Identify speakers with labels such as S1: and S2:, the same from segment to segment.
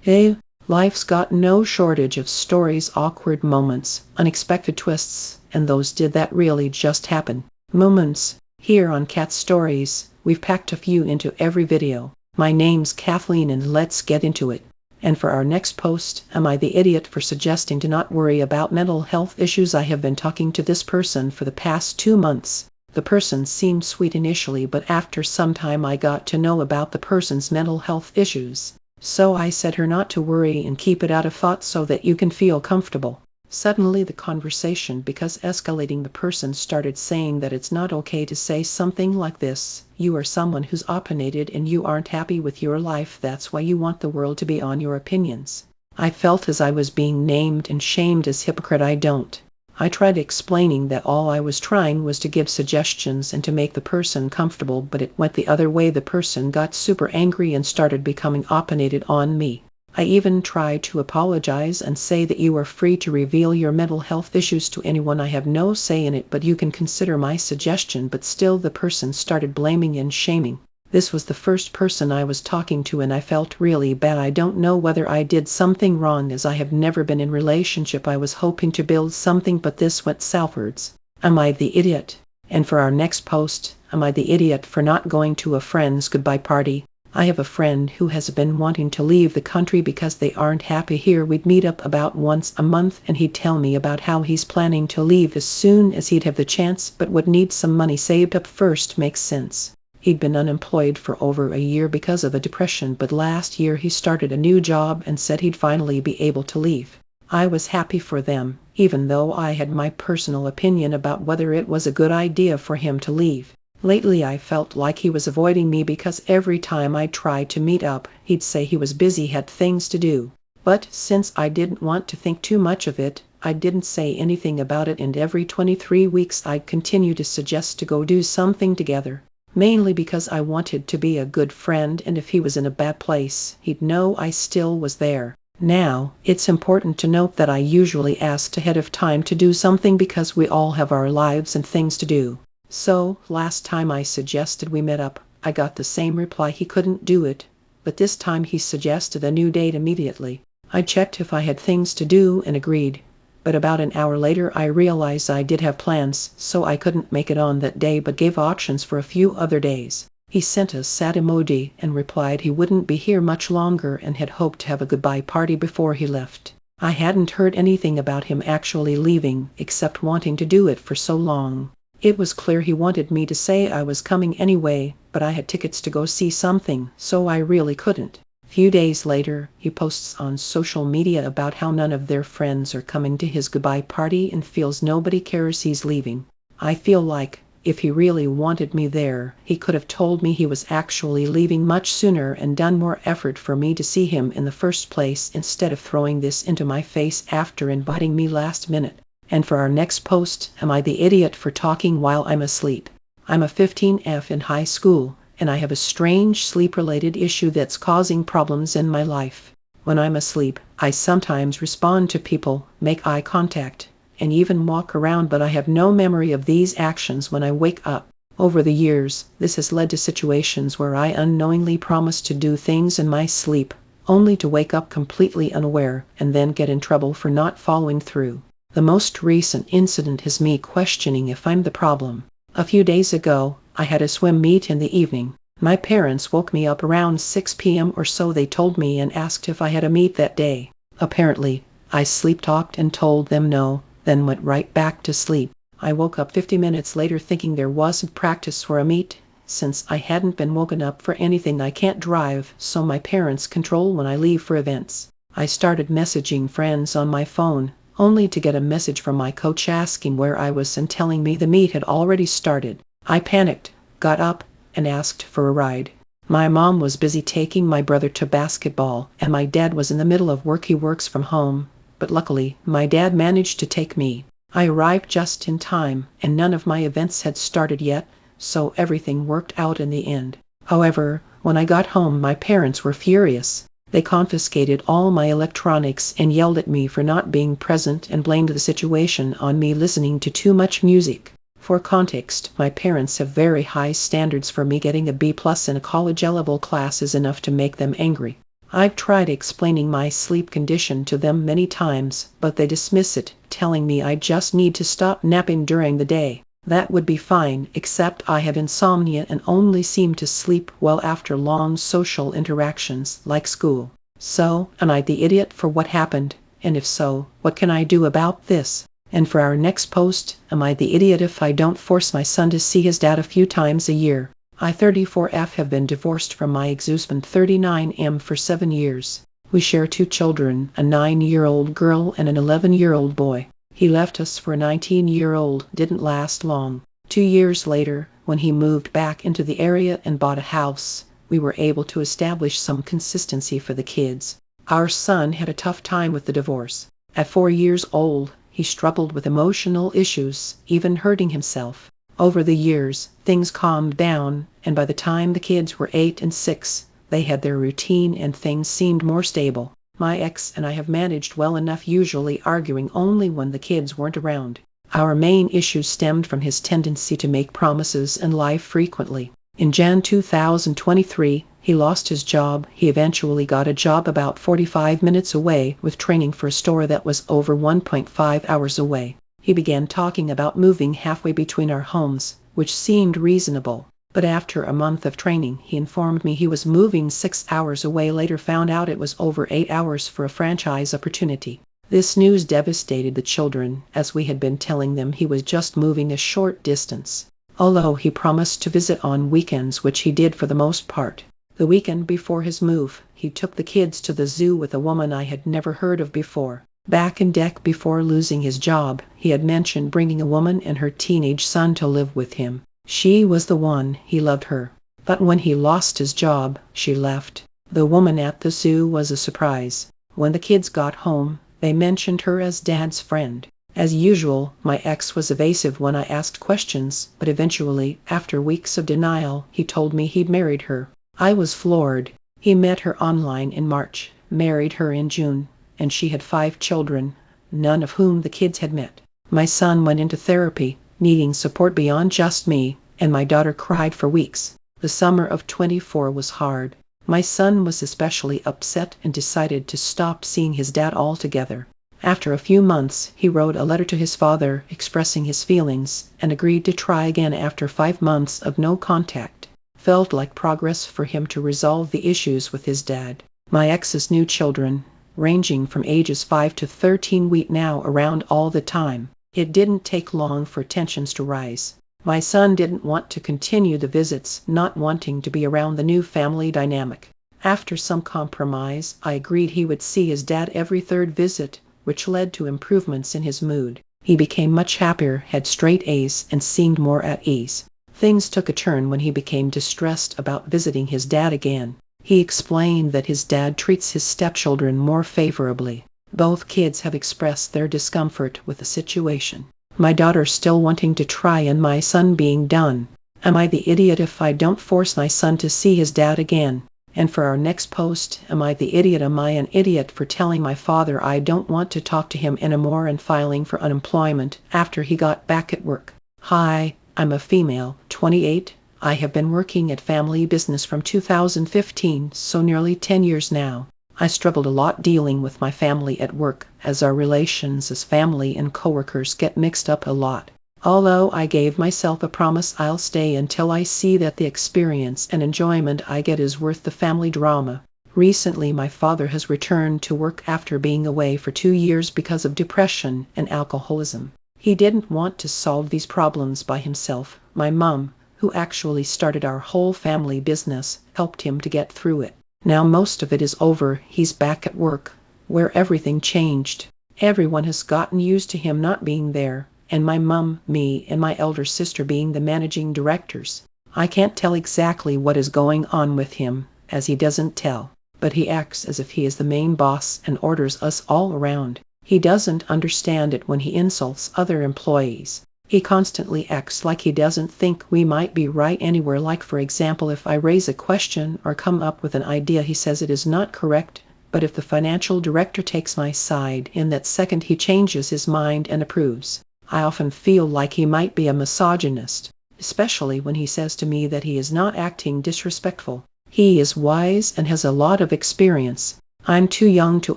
S1: Hey, life's got no shortage of stories, awkward moments, unexpected twists, and those did that really just happen moments. Here on Cat Stories, we've packed a few into every video. My name's Kathleen and let's get into it. And for our next post, am I the idiot for suggesting to not worry about mental health issues? I have been talking to this person for the past 2 months. The person seemed sweet initially, but after some time I got to know about the person's mental health issues. So I said her not to worry and keep it out of thought so that you can feel comfortable. Suddenly the conversation began escalating. The person started saying that it's not okay to say something like this. You are someone who's opinionated and you aren't happy with your life. That's why you want the world to be on your opinions. I felt as I was being named and shamed as hypocrite. I don't. I tried explaining that all I was trying was to give suggestions and to make the person comfortable, but it went the other way. The person got super angry and started becoming opinionated on me. I even tried to apologize and say that you are free to reveal your mental health issues to anyone. I have no say in it, but you can consider my suggestion. But still the person started blaming and shaming. This was the first person I was talking to and I felt really bad. I don't know whether I did something wrong as I have never been in relationship. I was hoping to build something, but this went southwards. Am I the idiot? And for our next post, am I the idiot for not going to a friend's goodbye party? I have a friend who has been wanting to leave the country because they aren't happy here. We'd meet up about once a month and he'd tell me about how he's planning to leave as soon as he'd have the chance, but would need some money saved up first. Makes sense. He'd been unemployed for over a year because of a depression, but last year he started a new job and said he'd finally be able to leave. I was happy for them, even though I had my personal opinion about whether it was a good idea for him to leave. Lately I felt like he was avoiding me because every time I tried to meet up, he'd say he was busy, had things to do. But since I didn't want to think too much of it, I didn't say anything about it, and every 23 weeks I'd continue to suggest to go do something together. Mainly because I wanted to be a good friend, and if he was in a bad place, he'd know I still was there. Now, it's important to note that I usually asked ahead of time to do something because we all have our lives and things to do. So, last time I suggested we met up, I got the same reply: he couldn't do it. But this time he suggested a new date immediately. I checked if I had things to do and agreed. But about an hour later I realized I did have plans, so I couldn't make it on that day, but gave options for a few other days. He sent a sad emoji and replied he wouldn't be here much longer and had hoped to have a goodbye party before he left. I hadn't heard anything about him actually leaving, except wanting to do it for so long. It was clear he wanted me to say I was coming anyway, but I had tickets to go see something, so I really couldn't. Few days later, he posts on social media about how none of their friends are coming to his goodbye party and feels nobody cares he's leaving. I feel like, if he really wanted me there, he could have told me he was actually leaving much sooner and done more effort for me to see him in the first place, instead of throwing this into my face after inviting me last minute. And for our next post, am I the idiot for talking while I'm asleep? I'm a 15F in high school, and I have a strange sleep-related issue that's causing problems in my life. When I'm asleep, I sometimes respond to people, make eye contact, and even walk around, but I have no memory of these actions when I wake up. Over the years, this has led to situations where I unknowingly promise to do things in my sleep, only to wake up completely unaware and then get in trouble for not following through. The most recent incident is me questioning if I'm the problem. A few days ago, I had a swim meet in the evening. My parents woke me up around 6 p.m. or so. They told me and asked if I had a meet that day. Apparently, I sleep-talked and told them no, then went right back to sleep. I woke up 50 minutes later thinking there wasn't practice for a meet. Since I hadn't been woken up for anything, I can't drive, so my parents control when I leave for events. I started messaging friends on my phone, only to get a message from my coach asking where I was and telling me the meet had already started. I panicked, got up, and asked for a ride. My mom was busy taking my brother to basketball, and my dad was in the middle of work. He works from home, but luckily, my dad managed to take me. I arrived just in time, and none of my events had started yet, so everything worked out in the end. However, when I got home, my parents were furious. They confiscated all my electronics and yelled at me for not being present and blamed the situation on me listening to too much music. For context, my parents have very high standards for me. Getting a B+ in a college level class is enough to make them angry. I've tried explaining my sleep condition to them many times, but they dismiss it, telling me I just need to stop napping during the day. That would be fine, except I have insomnia and only seem to sleep well after long social interactions like school. So, am I the idiot for what happened? And if so, what can I do about this? And for our next post, am I the idiot if I don't force my son to see his dad a few times a year? I 34F have been divorced from my ex-husband 39M for 7 years. We share 2 children, a 9-year-old girl and an 11-year-old boy. He left us for a 19-year-old, didn't last long. 2 years later, when he moved back into the area and bought a house, we were able to establish some consistency for the kids. Our son had a tough time with the divorce. At 4 years old, he struggled with emotional issues, even hurting himself. Over the years, things calmed down, and by the time the kids were 8 and 6, they had their routine and things seemed more stable. My ex and I have managed well enough, usually arguing only when the kids weren't around. Our main issues stemmed from his tendency to make promises and lie frequently. In Jan 2023, he lost his job. He eventually got a job about 45 minutes away with training for a store that was over 1.5 hours away. He began talking about moving halfway between our homes, which seemed reasonable. But after a month of training, he informed me he was moving 6 hours away. Later found out it was over 8 hours for a franchise opportunity. This news devastated the children, as we had been telling them he was just moving a short distance. Although he promised to visit on weekends, which he did for the most part. The weekend before his move, he took the kids to the zoo with a woman I had never heard of before. Back in Deck before losing his job, he had mentioned bringing a woman and her teenage son to live with him. She was the one, he loved her. But when he lost his job, she left. The woman at the zoo was a surprise. When the kids got home, they mentioned her as Dad's friend. As usual, my ex was evasive when I asked questions, but eventually, after weeks of denial, he told me he'd married her. I was floored. He met her online in March, married her in June, and she had 5 children, none of whom the kids had met. My son went into therapy, needing support beyond just me, and my daughter cried for weeks. The summer of 24 was hard. My son was especially upset and decided to stop seeing his dad altogether. After a few months, he wrote a letter to his father expressing his feelings and agreed to try again after 5 months of no contact. Felt like progress for him to resolve the issues with his dad. My ex's new children, ranging from ages 5 to 13, were now around all the time. It didn't take long for tensions to rise. My son didn't want to continue the visits, not wanting to be around the new family dynamic. After some compromise, I agreed he would see his dad every 3rd visit, which led to improvements in his mood. He became much happier, had straight A's, and seemed more at ease. Things took a turn when he became distressed about visiting his dad again. He explained that his dad treats his stepchildren more favorably. Both kids have expressed their discomfort with the situation. My daughter still wanting to try and my son being done. Am I the idiot if I don't force my son to see his dad again? And for our next post, am I the idiot? Am I an idiot for telling my father I don't want to talk to him anymore and filing for unemployment after he got back at work? Hi, I'm a female, 28. I have been working at family business from 2015, so nearly 10 years now. I struggled a lot dealing with my family at work, as our relations as family and coworkers get mixed up a lot. Although I gave myself a promise I'll stay until I see that the experience and enjoyment I get is worth the family drama. Recently my father has returned to work after being away for 2 years because of depression and alcoholism. He didn't want to solve these problems by himself. My mom, who actually started our whole family business, helped him to get through it. Now most of it is over, he's back at work, where everything changed. Everyone has gotten used to him not being there, and my mom, me, and my elder sister being the managing directors. I can't tell exactly what is going on with him, as he doesn't tell, but he acts as if he is the main boss and orders us all around. He doesn't understand it when he insults other employees. He constantly acts like he doesn't think we might be right anywhere. Like for example, if I raise a question or come up with an idea, he says it is not correct, but if the financial director takes my side, in that second he changes his mind and approves. I often feel like he might be a misogynist, especially when he says to me that he is not acting disrespectful. He is wise and has a lot of experience. I'm too young to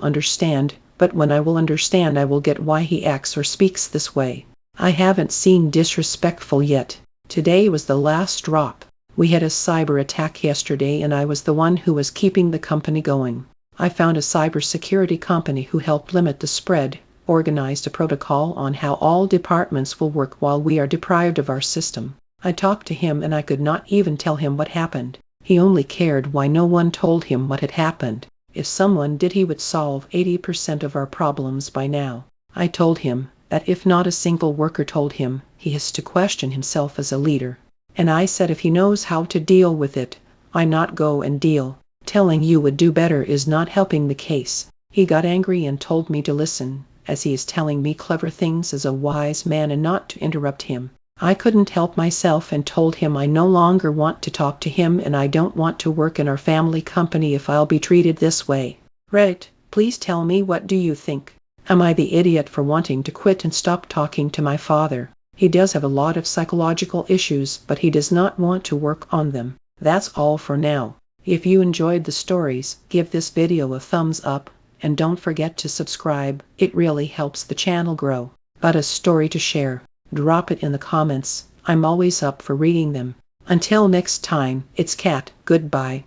S1: understand, but when I will understand I will get why he acts or speaks this way. I haven't seen disrespectful yet. Today was the last drop. We had a cyber attack yesterday and I was the one who was keeping the company going. I found a cybersecurity company who helped limit the spread, organized a protocol on how all departments will work while we are deprived of our system. I talked to him and I could not even tell him what happened. He only cared why no one told him what had happened. If someone did, he would solve 80% of our problems by now. I told him that if not a single worker told him, he has to question himself as a leader. And I said if he knows how to deal with it, why not go and deal? Telling you would do better is not helping the case. He got angry and told me to listen, as he is telling me clever things as a wise man and not to interrupt him. I couldn't help myself and told him I no longer want to talk to him and I don't want to work in our family company if I'll be treated this way. Right, please tell me, what do you think? Am I the idiot for wanting to quit and stop talking to my father? He does have a lot of psychological issues, but he does not want to work on them. That's all for now. If you enjoyed the stories, give this video a thumbs up, and don't forget to subscribe. It really helps the channel grow. Got a story to share? Drop it in the comments. I'm always up for reading them. Until next time, it's Kat. Goodbye.